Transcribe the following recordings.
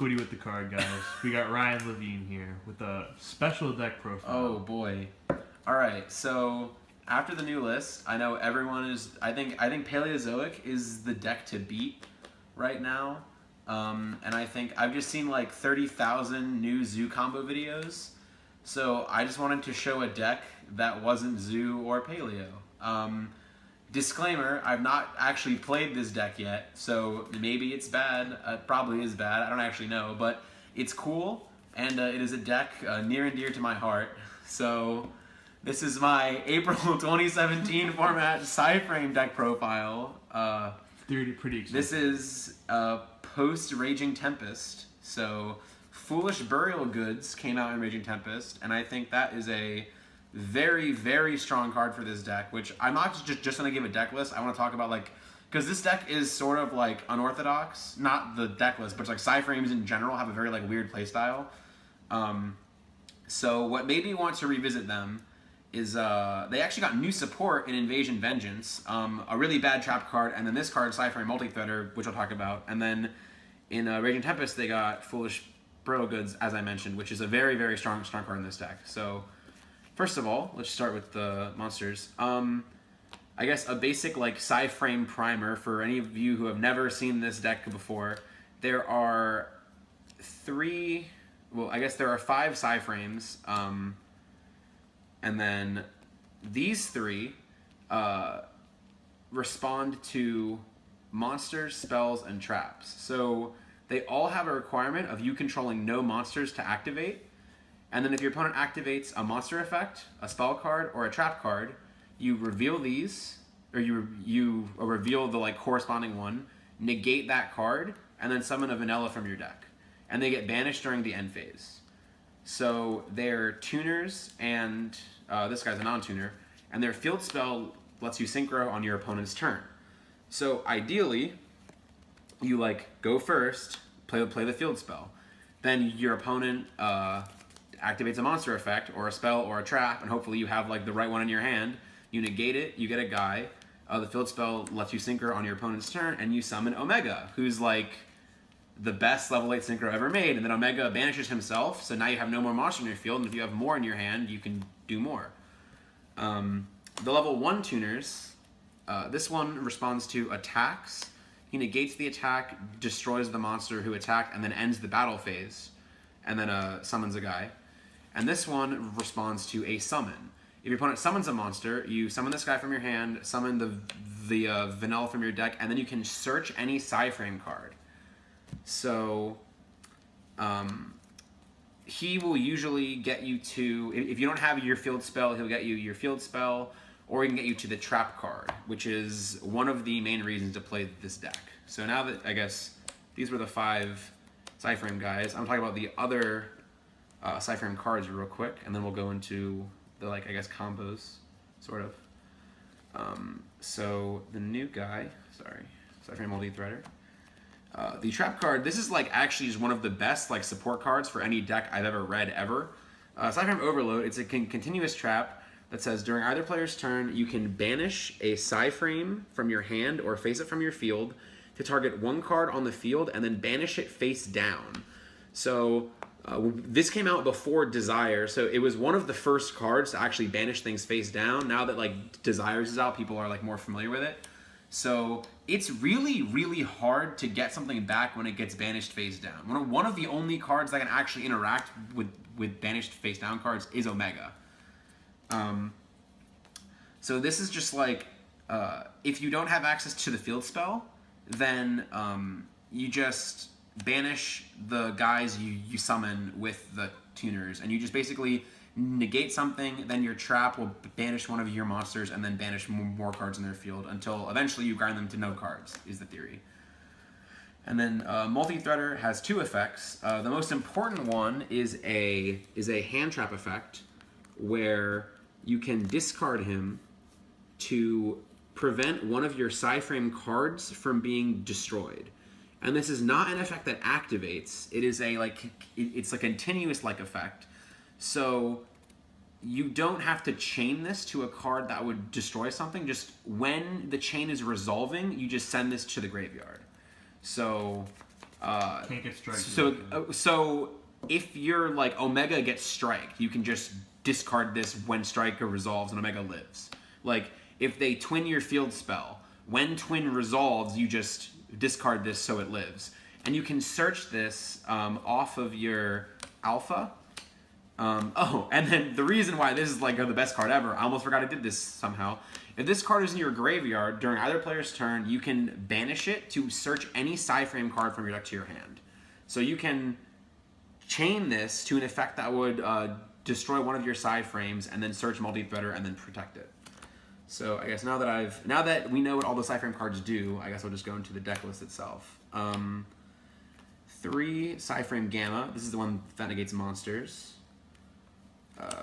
Cody with the card, guys. We got Ryan Levine here with a special deck profile. Oh boy. All right. So after the new list, I know everyone is. I think Paleozoic is the deck to beat right now. And I think I've just seen like 30,000 new Zoo combo videos. So I just wanted to show a deck that wasn't Zoo or Paleo. Disclaimer, I've not actually played this deck yet, so maybe it's bad. It probably is bad, I don't actually know, but it's cool, and it is a deck near and dear to my heart. So this is my April 2017 format PSYFRAME deck profile. Pretty exciting. This is post Raging Tempest, so Foolish Burial Goods came out in Raging Tempest, and I think that is a very, very strong card for this deck, which I'm not just going to give a deck list. I want to talk about, like, because this deck is sort of, like, unorthodox. Not the deck list, but, like, PSYFRAMEs in general have a very, like, weird playstyle. So what made me want to revisit them is they actually got new support in Invasion Vengeance, a really bad trap card, and then this card, PSYFRAME Multi-Threader, which I'll talk about. And then in Raging Tempest, they got Foolish Burial Goods, as I mentioned, which is a very, very strong card in this deck. So first of all, let's start with the monsters. I guess a basic like PSYFRAME primer for any of you who have never seen this deck before. There are five PSYFRAMEs, and then these three respond to monsters, spells, and traps. So they all have a requirement of you controlling no monsters to activate. And then if your opponent activates a monster effect, a spell card, or a trap card, you reveal these, or you reveal the like corresponding one, negate that card, and then summon a vanilla from your deck. And they get banished during the end phase. So they're tuners, and this guy's a non-tuner, and their field spell lets you synchro on your opponent's turn. So ideally, you like go first, play the field spell. Then your opponent activates a monster effect or a spell or a trap, and hopefully you have like the right one in your hand. You negate it, you get a guy. The field spell lets you synchro on your opponent's turn, and you summon Omega, who's like the best level 8 synchro ever made. And then Omega banishes himself, so now you have no more monster in your field, and if you have more in your hand, you can do more. The level 1 tuners, this one responds to attacks. He negates the attack, destroys the monster who attacked, and then ends the battle phase, and then summons a guy. And this one responds to a summon. If your opponent summons a monster, you summon this guy from your hand, summon the vanilla from your deck, and then you can search any PSYFRAME card. So he will usually get you to, if you don't have your field spell, he'll get you your field spell, or he can get you to the trap card, which is one of the main reasons to play this deck. So now that, I guess, these were the 5 PSYFRAME guys, I'm talking about the other PSYFRAME cards real quick, and then we'll go into the, like, I guess, combos, sort of. So the new guy, PSYFRAME Multi-Threader. The trap card, this is like actually is one of the best like support cards for any deck I've ever read ever. PSYFRAME Overload, it's a continuous trap that says during either player's turn, you can banish a PSYFRAME from your hand or face it from your field to target one card on the field and then banish it face down. So this came out before Desire, so it was one of the first cards to actually banish things face down. Now that like Desires is out, people are like more familiar with it. So it's really, really hard to get something back when it gets banished face down. One of the only cards that can actually interact with banished face down cards is Omega. So this is just like, if you don't have access to the field spell, then you just banish the guys you summon with the tuners, and you just basically negate something, then your trap will banish one of your monsters and then banish more cards in their field until eventually you grind them to no cards, is the theory. And then Multi-Threader has 2 effects. The most important one is a hand trap effect where you can discard him to prevent one of your PSYFRAME cards from being destroyed. And this is not an effect that activates. It is it's a continuous like effect. So you don't have to chain this to a card that would destroy something. Just when the chain is resolving, you just send this to the graveyard. So Can't get striked. So if your like Omega gets striked, you can just discard this when Striker resolves and Omega lives. Like if they twin your field spell, when twin resolves, you just discard this so it lives. And you can search this off of your alpha. And then the reason why this is like the best card ever, I almost forgot I did this somehow. If this card is in your graveyard during either player's turn, you can banish it to search any PSYFRAME card from your deck to your hand. So you can chain this to an effect that would destroy one of your PSYFRAMEs and then search multi-threader and then protect it. So I guess now that we know what all the PSYFRAME cards do, I guess I'll just go into the deck list itself. 3 PSYFRAME Gamma. This is the one that negates monsters.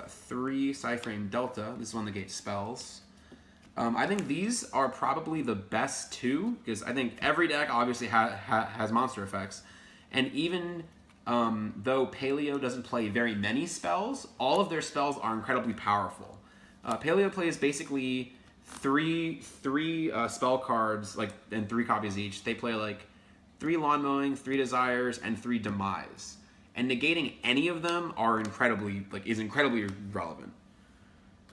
3 PSYFRAME Delta. This is one that negates spells. I think these are probably the best two, because I think every deck obviously has monster effects. And even though Paleo doesn't play very many spells, all of their spells are incredibly powerful. Paleo plays basically three spell cards, like, and 3 copies each. They play like 3 Lawn Mowing, 3 Desires, and 3 Demise. And negating any of them is incredibly relevant.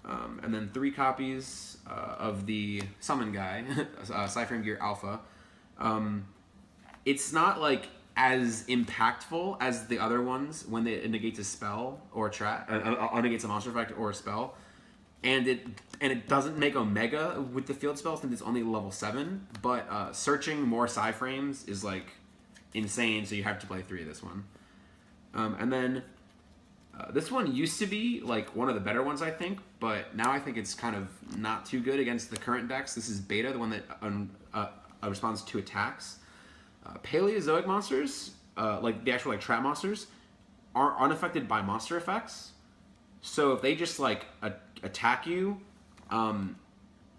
And then 3 copies of the Summon Guy, PSYFRAME Gear Alpha. It's not like as impactful as the other ones when it negates a spell or a trap, negates a monster effect or a spell. And it doesn't make Omega with the field spell since it's only level 7, but searching more PSYFRAMEs is like insane, so you have to play 3 of this one. And then this one used to be like one of the better ones, I think, but now I think it's kind of not too good against the current decks. This is Beta, the one that responds to attacks. Paleozoic monsters, like the actual like trap monsters, are unaffected by monster effects. So if they just like attack you,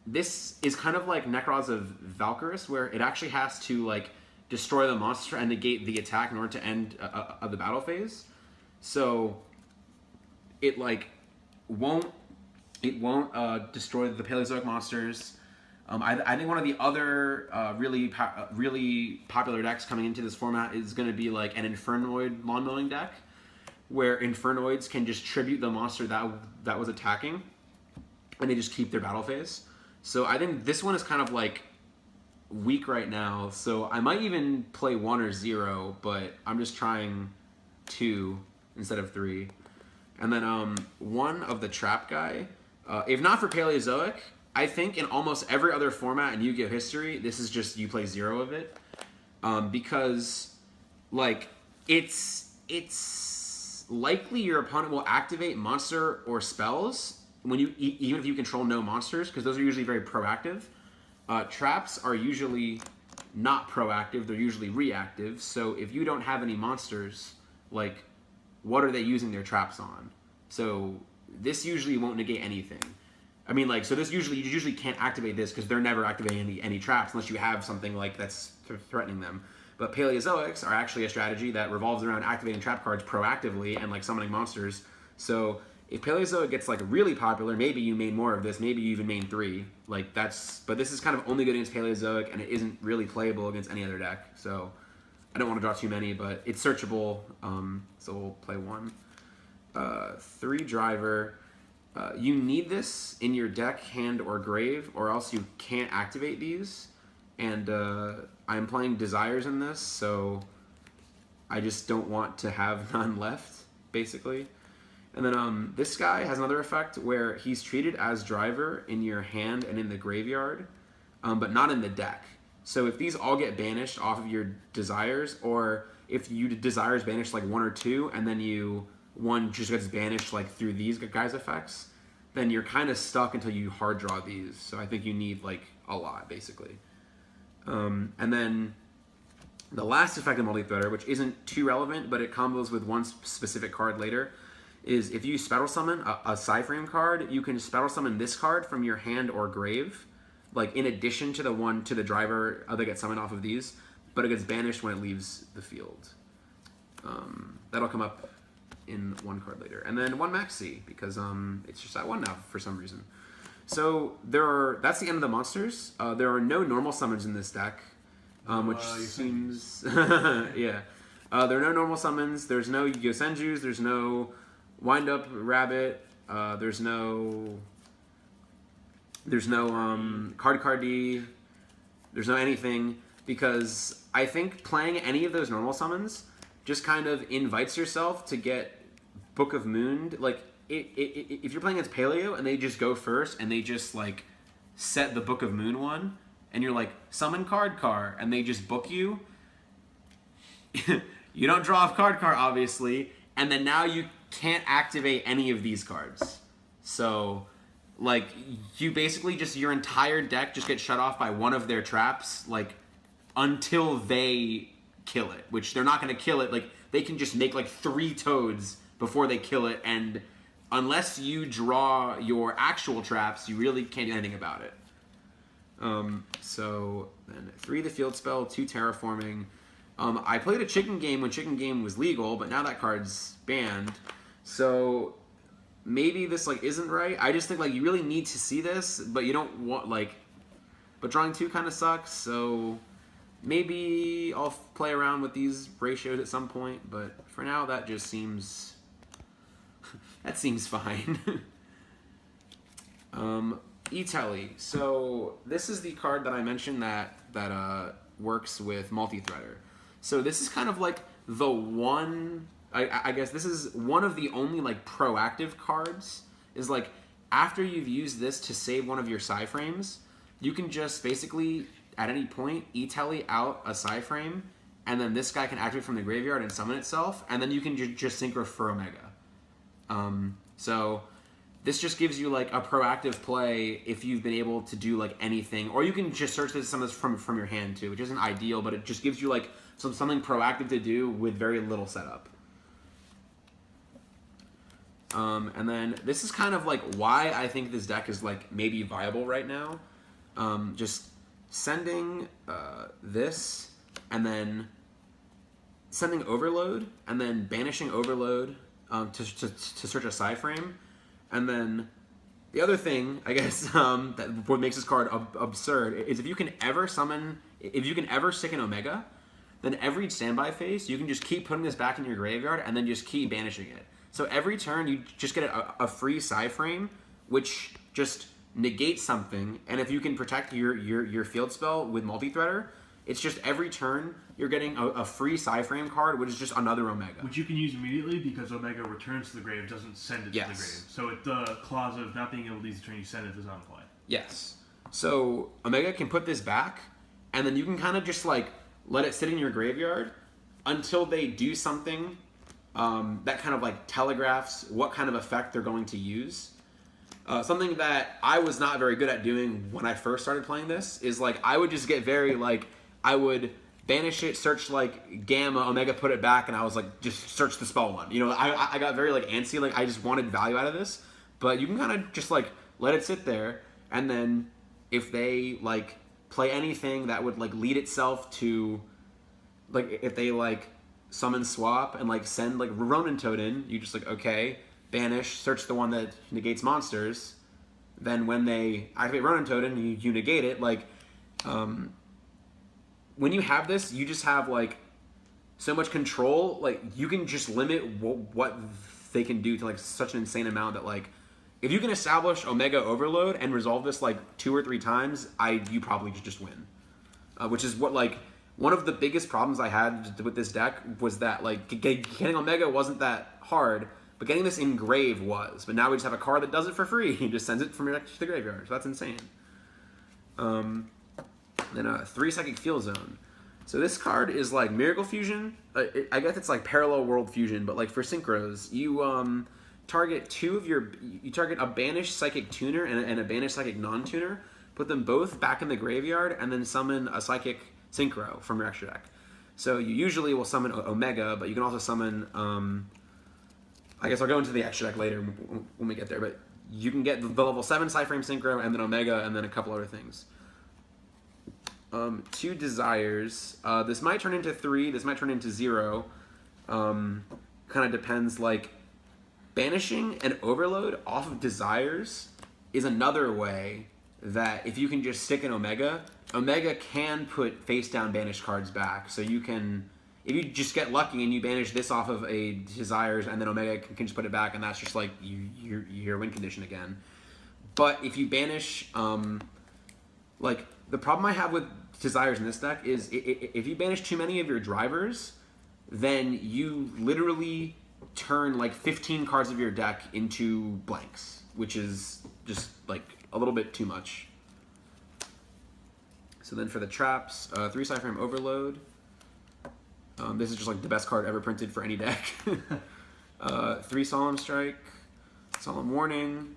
this is kind of like Necroz of Valkyrus, where it actually has to like destroy the monster and negate the attack in order to end the battle phase. So it like won't destroy the Paleozoic monsters. I think one of the other really popular decks coming into this format is going to be like an Infernoid Lawn Mowing deck, where Infernoids can just tribute the monster that was attacking, and they just keep their battle phase. So I think this one is kind of like weak right now, so I might even play 1 or 0, but I'm just trying 2 instead of 3. And then 1 of the Trap Guy. If not for Paleozoic, I think in almost every other format in Yu-Gi-Oh! History, this is just you play 0 of it. Because, like, it's likely your opponent will activate monster or spells when even if you control no monsters, because those are usually very proactive. Traps are usually not proactive, they're usually reactive. So if you don't have any monsters, like, what are they using their traps on? So this usually won't negate anything. I mean, like, so this you usually can't activate this because they're never activating any traps unless you have something like that's threatening them. But Paleozoics are actually a strategy that revolves around activating trap cards proactively and like summoning monsters. So if Paleozoic gets like really popular, maybe you main more of this, maybe you even main 3. Like but this is kind of only good against Paleozoic, and it isn't really playable against any other deck. So I don't want to draw too many, but it's searchable. So we'll play 1. 3 Driver. You need this in your deck, hand, or grave, or else you can't activate these. And I'm playing Desires in this, so I just don't want to have none left, basically. And then this guy has another effect where he's treated as Driver in your hand and in the graveyard, but not in the deck. So if these all get banished off of your Desires, or if you Desires banish like 1 or 2, and then one just gets banished like through these guys' effects, then you're kind of stuck until you hard draw these. So I think you need like a lot, basically. And then the last effect of Multi-Threader, which isn't too relevant, but it combos with one specific card later, is if you Spectral Summon a PSYFRAME card, you can Spectral Summon this card from your hand or grave, like in addition to the Driver that gets summoned off of these, but it gets banished when it leaves the field. That'll come up in 1 card later. And then 1 Maxi, because it's just at 1 now for some reason. So that's the end of the monsters. There are no normal summons in this deck. which seems yeah. There are no normal summons. There's no Yosenjus. There's no Wind Up Rabbit. There's no Card D. There's no anything, because I think playing any of those normal summons just kind of invites yourself to get Book of Moon. Like if you're playing against Paleo and they just go first and they just like set the Book of Moon one, and you're like summon card and they just book you. You don't draw off card obviously, and then now you can't activate any of these cards. So like you basically just, your entire deck just gets shut off by one of their traps, like until they kill it, which they're not going to kill it. Like they can just make like 3 toads before they kill it, and unless you draw your actual traps, you really can't do anything about it. So then 3 the field spell, 2 terraforming. I played a chicken game when chicken game was legal, but now that card's banned. So maybe this like isn't right. I just think like you really need to see this, but you don't want like, but drawing 2 kind of sucks. So maybe I'll play around with these ratios at some point, but for now that just seems, that seems fine. E-Telly. So this is the card that I mentioned that works with multi-threader. So this is kind of like the one, I guess this is one of the only like proactive cards, is like after you've used this to save one of your PSY-Frames, you can just basically at any point E-Telly out a PSY-Frame, and then this guy can activate from the graveyard and summon itself, and then you can just synchro for Omega. So this just gives you like a proactive play if you've been able to do like anything, or you can just search this some of this from your hand too, which isn't ideal, but it just gives you like something proactive to do with very little setup. And then this is kind of like why I think this deck is like maybe viable right now. Just sending this, and then sending Overload, and then banishing Overload to search a PSY-Frame. And then the other thing, I guess, that what makes this card absurd is if you can ever stick an Omega, then every standby phase, you can just keep putting this back in your graveyard and then just keep banishing it. So every turn, you just get a free PSY-Frame, which just negates something. And if you can protect your field spell with multi-threader, it's just every turn, you're getting a free PSY-Frame card, which is just another Omega. Which you can use immediately because Omega returns to the grave, doesn't send it to the grave. So the clause of not being able to use the turn you send it does not apply. Yes. So Omega can put this back, and then you can kind of just like let it sit in your graveyard until they do something that kind of like telegraphs what kind of effect they're going to use. Something that I was not very good at doing when I first started playing this is like I would just get very like, I would banish it, search like Gamma, Omega, put it back, and I was like, just search the spell one. You know, I got very like antsy, like I just wanted value out of this. But you can kind of just like let it sit there, and then if they like play anything that would like lead itself to, like if they like summon swap and like send like Ronin Toad in, you just like, okay, banish, search the one that negates monsters. Then when they activate Ronin Toad in, you negate it. Like, when you have this, you just have like so much control. Like you can just limit what they can do to like such an insane amount that like, if you can establish Omega Overload and resolve this like 2 or 3 times, you probably just win. Which is what like one of the biggest problems I had with this deck was that like getting Omega wasn't that hard, but getting this in grave was. But now we just have a card that does it for free. He just sends it from your deck to the graveyard. So that's insane. Then 3 Psychic Field Zone. So this card is like Miracle Fusion. I guess it's like Parallel World Fusion, but like for synchros, you target you target a banished Psychic Tuner and a banished Psychic Non-Tuner, put them both back in the graveyard, and then summon a Psychic Synchro from your extra deck. So you usually will summon Omega, but you can also summon, I guess I'll go into the extra deck later when we get there, but you can get the level 7 PSY-Frame Synchro, and then Omega, and then a couple other things. 2 Desires. This might turn into 3, this might turn into 0. Kind of depends, like, banishing an Overload off of Desires is another way that if you can just stick an Omega, Omega can put face down banished cards back, so you can, if you just get lucky and you banish this off of a Desires, and then Omega can just put it back, and that's just like your win condition again. But if you banish, like the problem I have with Desires in this deck is if you banish too many of your drivers, then you literally turn like 15 cards of your deck into blanks, which is just like a little bit too much. So then for the traps, 3 PSYFRAME Overload. This is just like the best card ever printed for any deck. 3 Solemn Strike, Solemn Warning,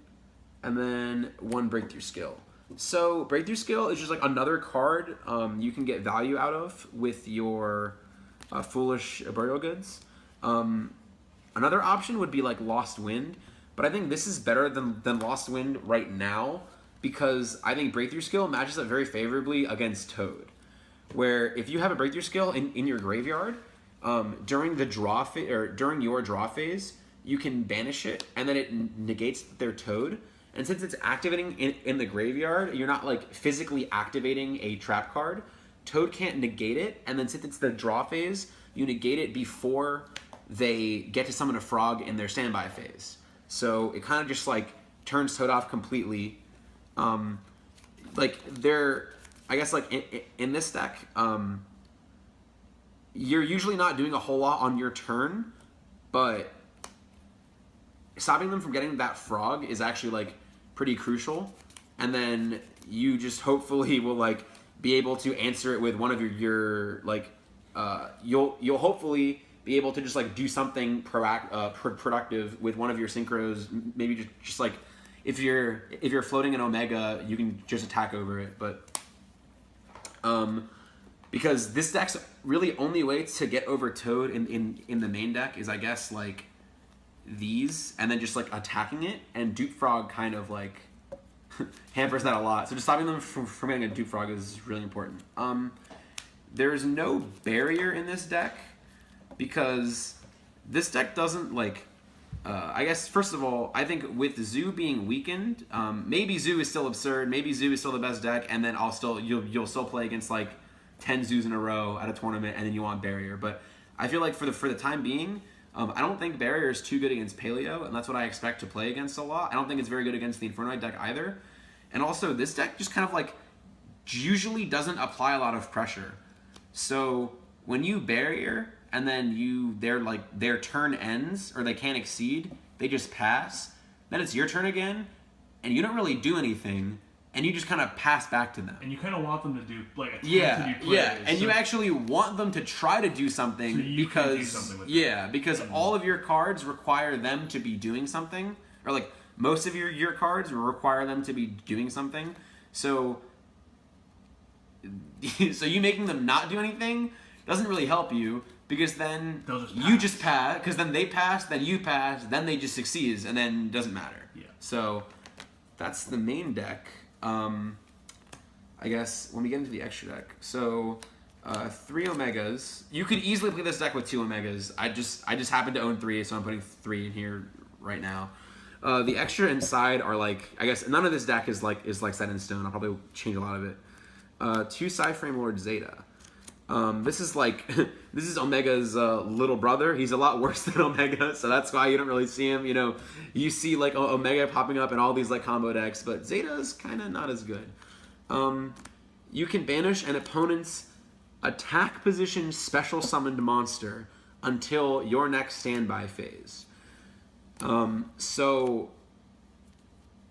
and then 1 Breakthrough Skill. So Breakthrough Skill is just like another card you can get value out of with your Foolish Burial Goods. Another option would be like Lost Wind, but I think this is better than Lost Wind right now, because I think Breakthrough Skill matches up very favorably against Toad. Where if you have a Breakthrough Skill in your graveyard, during the draw or during your draw phase, you can banish it, and then it negates their Toad. And since it's activating in the graveyard, you're not like physically activating a trap card. Toad can't negate it, and then since it's the draw phase, you negate it before they get to summon a frog in their standby phase. So it kind of just like turns Toad off completely. Like I guess like in this deck, you're usually not doing a whole lot on your turn, but stopping them from getting that frog is actually like pretty crucial. And then you just hopefully will like be able to answer it with one of your like you'll hopefully be able to just like do something productive with one of your synchros. Maybe just like if you're floating an Omega, you can just attack over it. But because this deck's really only way to get over Toad in the main deck is, I guess, like these, and then just like attacking it, and Dupe Frog kind of like hampers that a lot. So just stopping them from getting a Dupe Frog is really important. There's no barrier in this deck because this deck doesn't like. I guess first of all, I think with Zoo being weakened, maybe Zoo is still absurd. Maybe Zoo is still the best deck, and then you'll still play against like 10 Zoos in a row at a tournament, and then you want barrier. But I feel like for the time being, I don't think barrier is too good against Paleo, and that's what I expect to play against a lot. I don't think it's very good against the Infernoid deck either. And also, this deck just kind of like usually doesn't apply a lot of pressure. So when you barrier and then their turn ends or they can't exceed, they just pass. Then it's your turn again, and you don't really do anything, and you just kind of pass back to them. And you kind of want them to do like to do plays. And you actually want them to try to do something because do something with because all of your cards require them to be doing something, or like most of your cards require them to be doing something. So you making them not do anything doesn't really help you, because then you just pass, because then they pass, then you pass, then they just succeed, and then it doesn't matter. Yeah. So that's the main deck. I guess when we get into the extra deck, so 3 Omegas. You could easily play this deck with 2 Omegas. I just happen to own 3, so I'm putting 3 in here right now. The extra inside are like, I guess none of this deck is like set in stone. I'll probably change a lot of it. 2 PSYFRAME Lord Zeta. This is like this is Omega's little brother. He's a lot worse than Omega, so that's why you don't really see him. You know, you see like Omega popping up in all these like combo decks, but Zeta is kind of not as good. You can banish an opponent's attack position special summoned monster until your next standby phase. So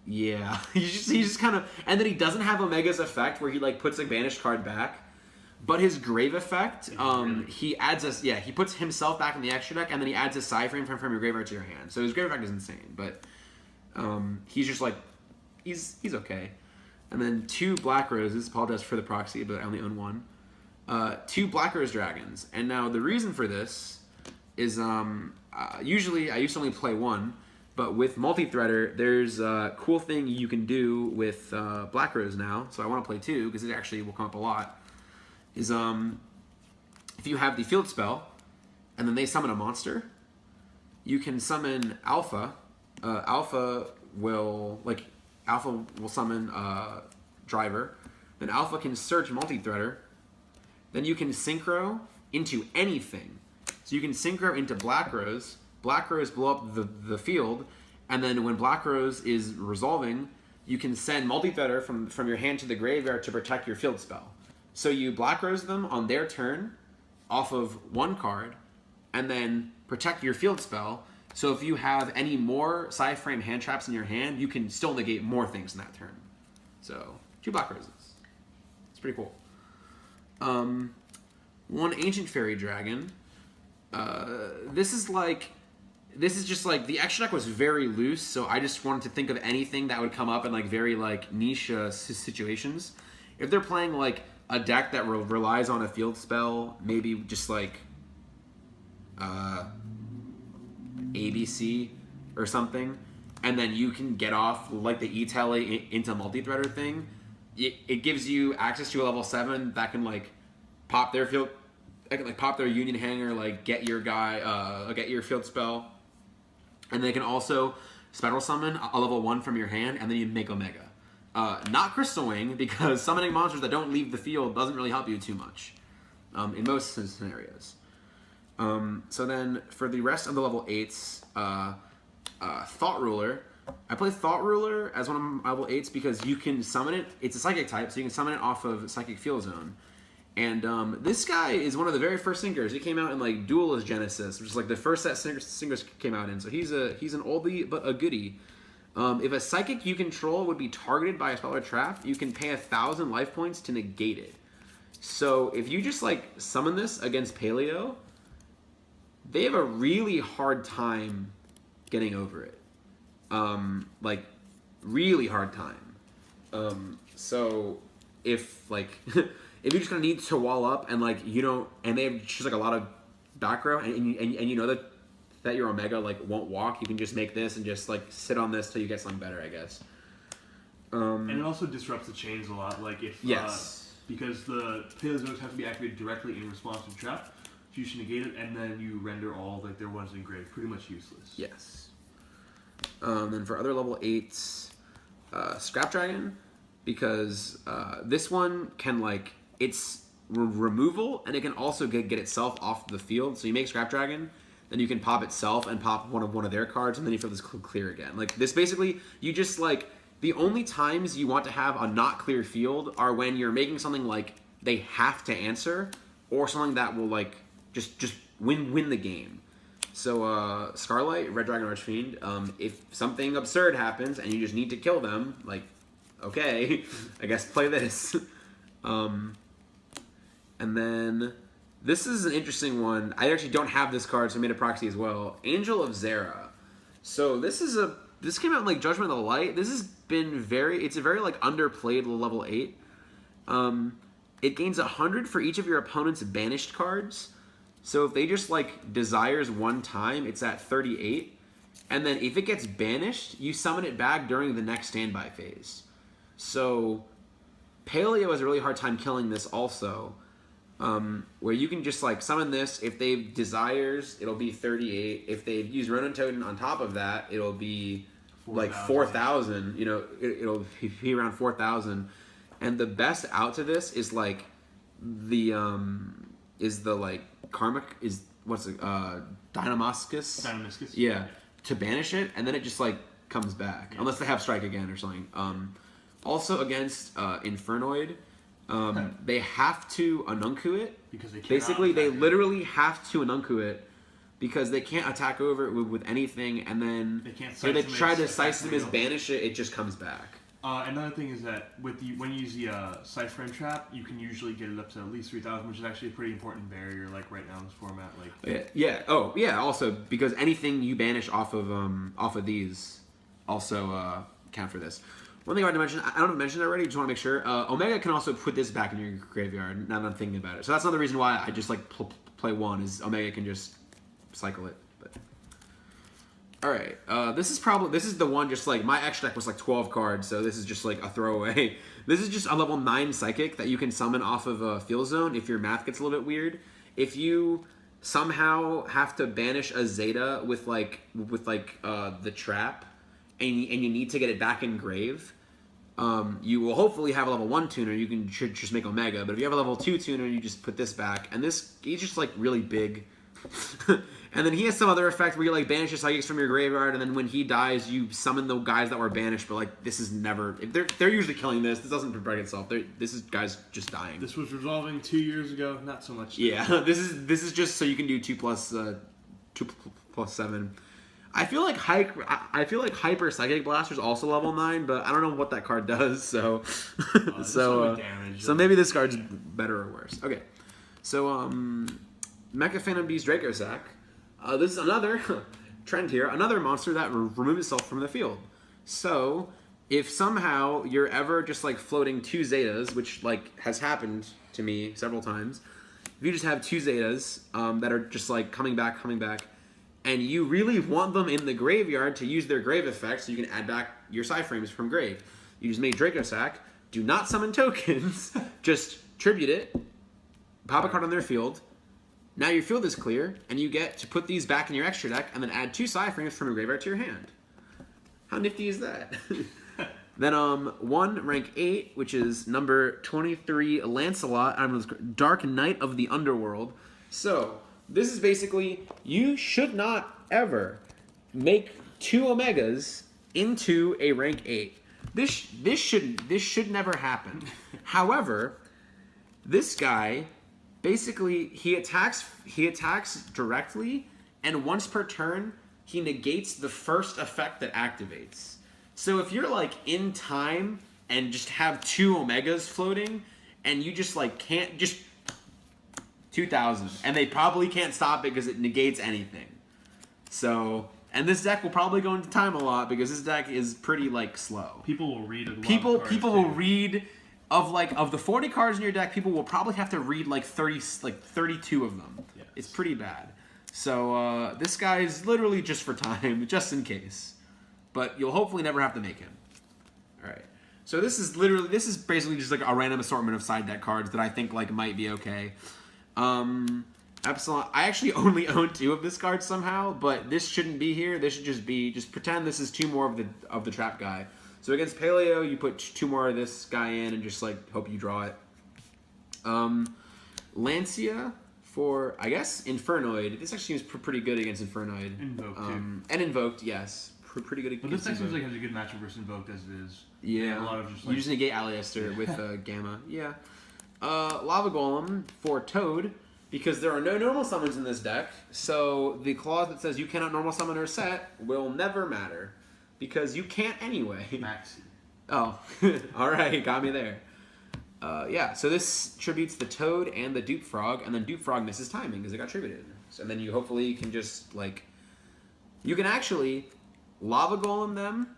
yeah, he's just kind of, and then he doesn't have Omega's effect where he like puts a banished card back. But his Grave effect, he adds us. Yeah, he puts himself back in the extra deck, and then he adds a PSYFRAME from your graveyard to your hand. So his Grave effect is insane, but he's just like he's okay. And then 2 Black Roses. Apologize for the proxy, but I only own 1. 2 Black Rose Dragons, and now the reason for this is usually I used to only play 1, but with multi-threader, there's a cool thing you can do with Black Rose now. So I want to play 2 because it actually will come up a lot. Is if you have the field spell and then they summon a monster, you can summon Alpha. Alpha will summon Driver, then Alpha can search multi-threader. Then you can synchro into anything. So you can synchro into Black Rose. Black Rose blow up the field, and then when Black Rose is resolving, you can send multi-threader from your hand to the graveyard to protect your field spell. So you Black Rose them on their turn off of one card, and then protect your field spell. So if you have any more PSYFRAME hand traps in your hand, you can still negate more things in that turn. So 2 Black Roses. It's pretty cool. 1 Ancient Fairy Dragon. This is just like, the extra deck was very loose, so I just wanted to think of anything that would come up in like very like niche situations. If they're playing like a deck that relies on a field spell, maybe just like ABC or something, and then you can get off like the E-Tele into multi-threader thing, it gives you access to a level 7 that can like pop their field, like pop their Union Hanger, like get your guy, get your field spell, and they can also Spectral Summon a level 1 from your hand, and then you make Omega. Not Crystal Wing, because summoning monsters that don't leave the field doesn't really help you too much in most scenarios. So then for the rest of the level 8s, Thought Ruler. I play Thought Ruler as one of my level 8s because you can summon it. It's a Psychic type, so you can summon it off of Psychic Field Zone. And this guy is one of the very first Sinkers. He came out in like Duelist Genesis, which is like the first set Sinkers came out in. So he's an oldie but a goodie. If a Psychic you control would be targeted by a spell or trap, you can pay 1,000 life points to negate it. So if you just like summon this against Paleo, they have a really hard time getting over it. Like really hard time. So if like if you're just gonna need to wall up and like you don't, and they have just like a lot of back row, and you know that your Omega like won't walk, you can just make this and just like sit on this till you get something better, I guess. And it also disrupts the chains a lot. Like if because the Paleozoics have to be activated directly in response to trap, so you should negate it, and then you render all like their ones engraved, pretty much useless. Yes. Then for other level 8s, Scrap Dragon, because this one can like, it's removal, and it can also get itself off the field. So you make Scrap Dragon, then you can pop itself and pop one of their cards, and then you feel this clear again. Like this basically, you just like, the only times you want to have a not clear field are when you're making something like they have to answer, or something that will like just win the game. So Scarlight, Red Dragon Archfiend, if something absurd happens and you just need to kill them, like, okay, I guess play this. And then this is an interesting one. I actually don't have this card, so I made a proxy as well. Angel of Zera. So this came out in like Judgment of the Light. This has been it's a very like underplayed level 8. It gains 100 for each of your opponent's banished cards. So if they just like desires one time, it's at 38. And then if it gets banished, you summon it back during the next standby phase. So Paleo has a really hard time killing this also. Where you can just like summon this. If they desires, it'll be 38. If they've used Ronin Totem on top of that, it'll be 4, like 4,000. You know, it'll be around 4,000. And the best out to this is like the like Karmic is what's it? Dynamascus. Dynamascus. Yeah, to banish it, and then it just like comes back unless they have Strike again or something. Also against Infernoid. They have to Anunku it. Because they basically they literally have to Anunku it because they can't attack over it with anything, and then they they try to Seismic banish it, it just comes back. Another thing is that when you use the PSYFRAME trap, you can usually get it up to at least 3,000, which is actually a pretty important barrier. Like right now in this format, like Also, because anything you banish off of these also count for this. One thing I wanted to mention, I don't know if I mentioned it already, just want to make sure. Omega can also put this back in your graveyard, now that I'm thinking about it. So that's another reason why I just like play one, is Omega can just cycle it. But alright, this is the one, just like, my extra deck was like 12 cards, so this is just like a throwaway. This is just a level 9 Psychic that you can summon off of a Field Zone if your math gets a little bit weird. If you somehow have to banish a Zeta with the trap, and you need to get it back in grave, you will hopefully have a level 1 tuner. You should just make Omega. But if you have a level 2 tuner, you just put this back. And he's just like really big. And then he has some other effect where you like banish your psychics from your graveyard, and then when he dies, you summon the guys that were banished. But like this is never. They're usually killing this. This doesn't break itself. This is guys just dying. This was resolving 2 years ago. Not so much. Yeah, this is just so you can do 2 plus 7. I feel like Hyper Psychic Blaster's also level 9, but I don't know what that card does. So so maybe this card's better or worse. Okay, so Mecha Phantom Beast Draco Sack. This is another trend here, another monster that removes itself from the field. So if somehow you're ever just like floating 2 Zetas, which like has happened to me several times, if you just have 2 Zetas that are just like coming back, and you really want them in the graveyard to use their grave effect, so you can add back your PSYFRAMEs from grave. You just made Draco Sack. Do not summon tokens. Just tribute it. Pop a card on their field. Now your field is clear, and you get to put these back in your extra deck, and then add 2 PSYFRAMEs from your graveyard to your hand. How nifty is that? Then 1 rank 8, which is number 23, Lancelot, Dark Knight of the Underworld. So this is basically, you should not ever make 2 Omegas into a rank 8. This should never happen. However, this guy basically he attacks directly, and once per turn he negates the first effect that activates. So if you're like in time and just have 2 Omegas floating, and you just like can't just 2,000, and they probably can't stop it because it negates anything. So, and this deck will probably go into time a lot because this deck is pretty like slow. People will read a lot People of cards will read of the 40 cards in your deck. People will probably have to read like 32 of them. Yes. It's pretty bad. So this guy is literally just for time, just in case. But you'll hopefully never have to make him. All right. So this is basically just like a random assortment of side deck cards that I think like might be okay. Epsilon. I actually only own 2 of this card somehow, but this shouldn't be here. This should just pretend this is 2 more of the trap guy. So against Paleo, you put 2 more of this guy in and just like hope you draw it. Lancia for, I guess, Infernoid. This actually seems pretty good against Infernoid. Invoked too. And Invoked, yes. Pretty good against But this deck seems like has a good matchup versus Invoked as it is. Yeah. A lot of just you just negate Aliaster with Gamma. Yeah. Lava Golem for Toad, because there are no normal summons in this deck, so the clause that says you cannot normal summon or set will never matter, because you can't anyway. Maxi. Oh, alright, got me there. Yeah, so this tributes the Toad and the Dupe Frog, and then Dupe Frog misses timing because it got tributed. So then you hopefully can just, like, you can actually Lava Golem them,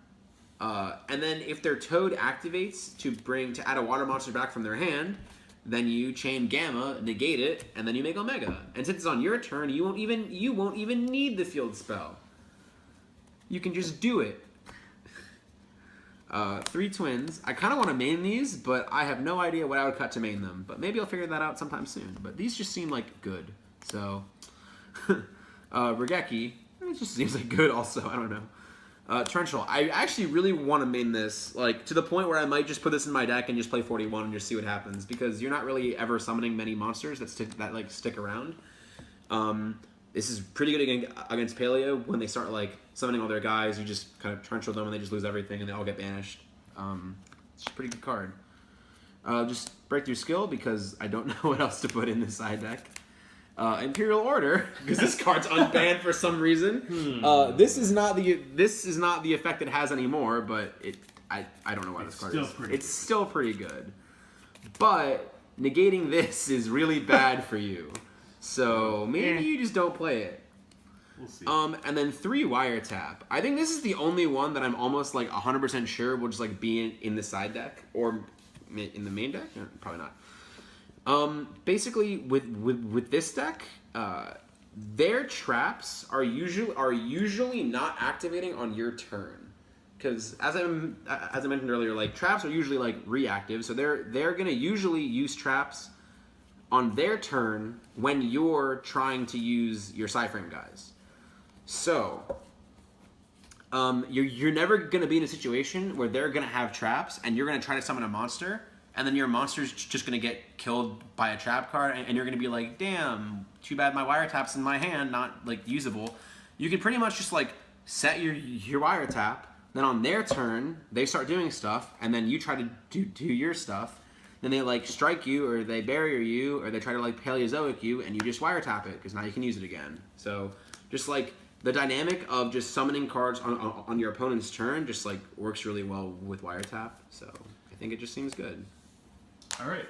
and then if their Toad activates to add a water monster back from their hand, then you chain Gamma, negate it, and then you make Omega. And since it's on your turn, you won't even need the field spell. You can just do it. 3 twins. I kind of want to main these, but I have no idea what I would cut to main them. But maybe I'll figure that out sometime soon. But these just seem like good. So, Regeki, it just seems like good also. I don't know. Torrential. I actually really want to main this, like, to the point where I might just put this in my deck and just play 41 and just see what happens, because you're not really ever summoning many monsters that stick around. This is pretty good against Paleo. When they start, like, summoning all their guys, you just kind of torrential them and they just lose everything and they all get banished. It's a pretty good card. Just Breakthrough Skill, because I don't know what else to put in this side deck. Imperial Order, because this card's unbanned for some reason. This is not the effect it has anymore, but I don't know why this card is. It's still pretty good. But negating this is really bad for you. So maybe you just don't play it. We'll see. And then 3 Wiretap. I think this is the only one that I'm almost like 100% sure will just like be in the side deck or in the main deck. No, probably not. Basically, with this deck, their traps are usually not activating on your turn, because as I mentioned earlier, like traps are usually like reactive, so they're gonna usually use traps on their turn when you're trying to use your PSYFRAME guys. So you're never gonna be in a situation where they're gonna have traps and you're gonna try to summon a monster, and then your monster's just gonna get killed by a trap card, and you're gonna be like, damn, too bad my wiretap's in my hand, not like usable. You can pretty much just like set your wiretap, then on their turn they start doing stuff, and then you try to do your stuff. Then they like strike you, or they barrier you, or they try to like Paleozoic you, and you just wiretap it because now you can use it again. So just like the dynamic of just summoning cards on your opponent's turn just like works really well with wiretap. So I think it just seems good. All right,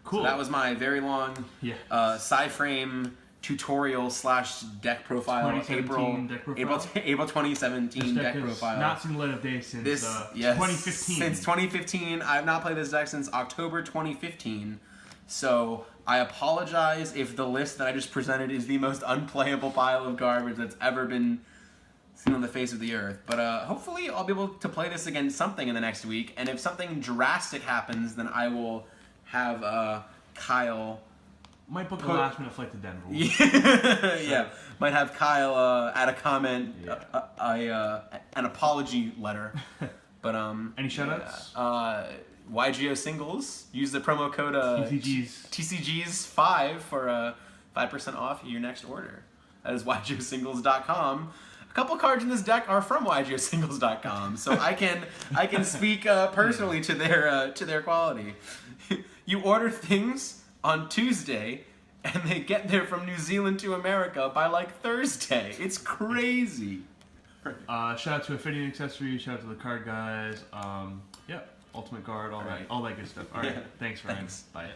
cool. So that was my very long PSYFRAME tutorial / deck profile. April 2017 deck profile. Not seen the light of day since 2015. Since 2015, I have not played this deck since October 2015. So I apologize if the list that I just presented is the most unplayable pile of garbage that's ever been seen on the face of the earth. But hopefully I'll be able to play this against something in the next week. And if something drastic happens, then I will have Kyle. Might book a last minute flight to Denver. Yeah, might have Kyle add a comment, an apology letter. But any shoutouts? YGO Singles. Use the promo code TCGs5 for 5% off your next order. That is YGOSingles.com. A couple cards in this deck are from YGOSingles.com, so I can speak personally to their quality. You order things on Tuesday, and they get there from New Zealand to America by like Thursday. It's crazy. Shout out to Affinity Accessories. Shout out to the card guys. Ultimate Guard. All that good stuff. All right. Thanks, Ryan. Thanks. Bye.